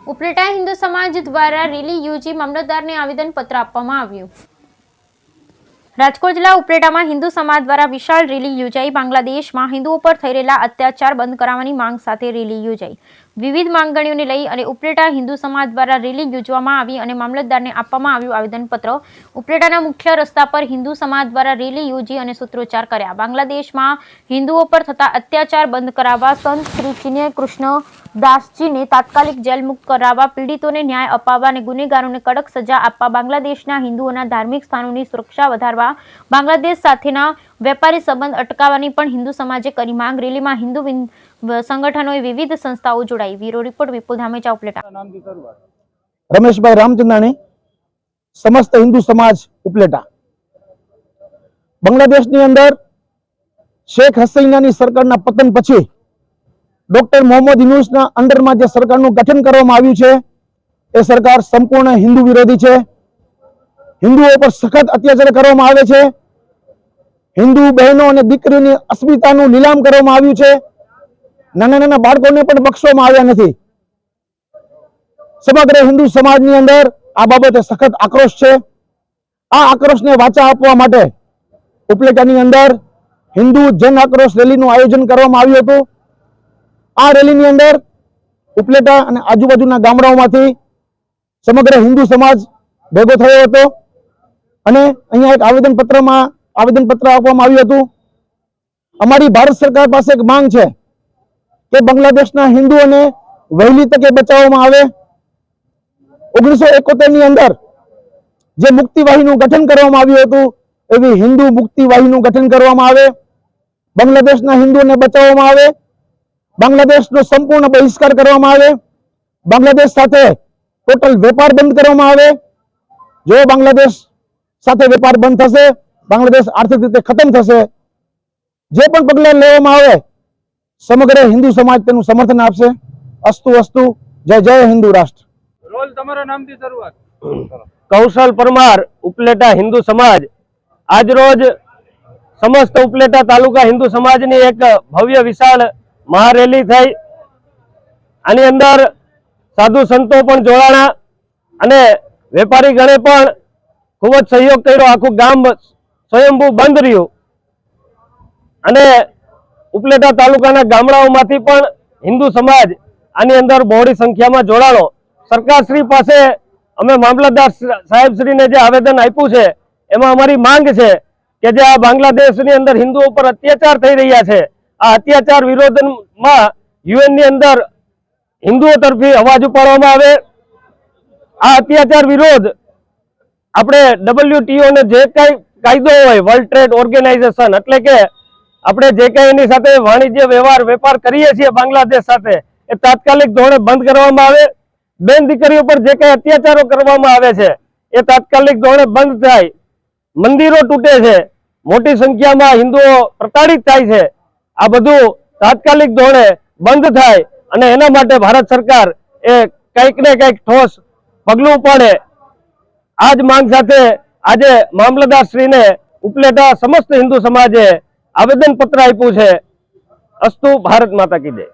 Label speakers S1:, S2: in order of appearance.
S1: ઉપલેટા હિન્દુ સમાજ દ્વારા રેલી યોજી મામલતદારને આવેદનપત્ર આપવામાં આવ્યું। રાજકોટ જિલ્લા ઉપલેટામાં હિન્દુ સમાજ દ્વારા વિશાળ રેલી યોજાઈ। બાંગ્લાદેશમાં હિન્દુઓ પર થઈ રહેલા અત્યાચાર બંધ કરાવવાની માંગ સાથે રેલી યોજાઈ। વિવિધ માંગણીઓને લઈ અને ઉપલેટા હિન્દુ સમાજ દ્વારા રેલી યોજવામાં આવી અને મામલતદારને આપવામાં આવ્યું આવેદનપત્ર। ઉપલેટાના મુખ્ય રસ્તા પર હિન્દુ સમાજ દ્વારા રેલી યોજી અને સૂત્રોચ્ચાર કર્યા। બાંગ્લાદેશમાં હિન્દુઓ પર થતા અત્યાચાર બંધ કરાવવા, સંત શ્રી ચિન્મય કૃષ્ણ દાસજીને તાત્કાલિક જેલ મુક્ત કરાવવા, પીડિતોને ન્યાય અપાવવા અને ગુનેગારોને કડક સજા આપવા, બાંગ્લાદેશના હિન્દુઓના ધાર્મિક સ્થાનોની સુરક્ષા વધારવા, બાંગ્લાદેશ સાથેના વેપારી સંબંધ અટકાવવાની પણ હિન્દુ સમાજે કરી માંગ। રેલીમાં હિન્દુ સંગઠનોએ વિવિધ સંસ્થાઓ જોડાઈ। બ્યુરો રિપોર્ટ વિપુલ ધામેચા, ઉપલેટા।
S2: રમેશભાઈ રામચંદાણી, સમસ્ત હિન્દુ સમાજ ઉપલેટા। બાંગ્લાદેશની અંદર શેખ હસીનાની સરકારના પતન પછી ડોક્ટર મોહમ્મદ યુનૂસના અંડરમાં જે સરકારનું ગઠન કરવામાં આવ્યું છે એ સરકાર સંપૂર્ણ હિન્દુ વિરોધી છે। હિન્દુઓ પર સખત અત્યાચાર કરવામાં આવે છે। હિન્દુ બહેનો અને દીકરીઓની અસ્મિતાનું નીલામ કરવામાં આવ્યું છે। નાના નાના બાળકોને પણ બક્ષવામાં આવ્યા નથી। સમગ્ર હિન્દુ સમાજની અંદર આ બાબતે સખત આક્રોશ છે। આ આક્રોશને વાચા આપવા માટે ઉપલેટાની અંદર હિન્દુ જન આક્રોશ રેલીનું આયોજન કરવામાં આવ્યું હતું। આ રેલીની અંદર ઉપલેટા અને આજુબાજુના ગામડાઓમાંથી સમગ્ર હિન્દુ સમાજ ભેગો થયો હતો અને અહીંયા એક આવેદનપત્ર આપવામાં આવ્યું હતું। અમારી ભારત સરકાર પાસે એક માંગ છે કે બાંગ્લાદેશના હિન્દુઓને વહેલી તકે બચાવવામાં આવે। 1971 ની અંદર જે મુક્તિવાહીનું ગઠન કરવામાં આવ્યું હતું એવી હિન્દુ મુક્તિવાહીનું ગઠન કરવામાં આવે। બાંગ્લાદેશના હિન્દુઓને બચાવવામાં આવે। બાંગ્લાદેશનો સંપૂર્ણ બહિષ્કાર કરવામાં આવે। બાંગ્લાદેશ સાથે ટોટલ વેપાર બંધ કરવામાં આવે। જો બાંગ્લાદેશ સાથે વેપાર બંધ થશે, બાંગ્લાદેશ આર્થિક રીતે ખતમ થશે। જે પણ પગલાં લેવામાં આવે સમગ્ર હિન્દુ સમાજ તેનું સમર્થન આપશે। અસ્તુ અસ્તુ, જય જય હિન્દુ રાષ્ટ્ર।
S3: રોલ તમારા નામથી શરૂઆત।
S4: કૌશલ પરમાર, ઉપલેટા હિન્દુ સમાજ। આજ રોજ સમસ્ત ઉપલેટા તાલુકા હિન્દુ સમાજની એક ભવ્ય વિશાળ મહારેલી થઈ। આની અંદર સાધુ સંતો પણ જોડાણા અને વેપારી ગણે પણ ખૂબ જ સહયોગ કર્યો। આખું ગામ સ્વયંભૂ બંધ રહ્યું અને ઉપલેટા તાલુકાના ગામડાઓમાંથી પણ હિન્દુ સમાજ આની અંદર બહોળી સંખ્યામાં જોડાણો। સરકારશ્રી પાસે અમે મામલતદાર સાહેબશ્રીને જે આવેદન આપ્યું છે એમાં અમારી માંગ છે કે જે આ બાંગ્લાદેશની અંદર હિન્દુઓ પર અત્યાચાર થઈ રહ્યા છે, આ અત્યાચાર વિરોધમાં યુએનની અંદર હિન્દુઓ તરફી અવાજ ઉપાડવામાં આવે। આ અત્યાચાર વિરોધ આપણે WTO ને જે કઈ કાયદો હોય, વર્લ્ડ ટ્રેડ ઓર્ગેનાઇઝેશન, એટલે કે આપણે જે કઈ એની સાથે વાણિજ્ય વેપાર કરીએ છીએ બાંગ્લાદેશ સાથે, એ તાત્કાલિક ધોરણે બંધ કરવામાં આવે। બેન દીકરીઓ પર જે કઈ અત્યાચારો કરવામાં આવે છે એ તાત્કાલિક ધોરણે બંધ થાય। મંદિરો તૂટે છે, મોટી સંખ્યામાં હિન્દુઓ પ્રતાડિત થાય છે, આ બધું તાત્કાલિક ધોરણે બંધ થાય અને એના માટે ભારત સરકાર એ કંઈક ને કંઈક ઠોસ પગલું ઉપાડે। આ જ માંગ સાથે આજે મામલતદાર શ્રીને ઉપલેટા સમસ્ત હિન્દુ સમાજે આવેદનપત્ર આપ્યું છે। અસ્તુ, ભારત માતા કી જય।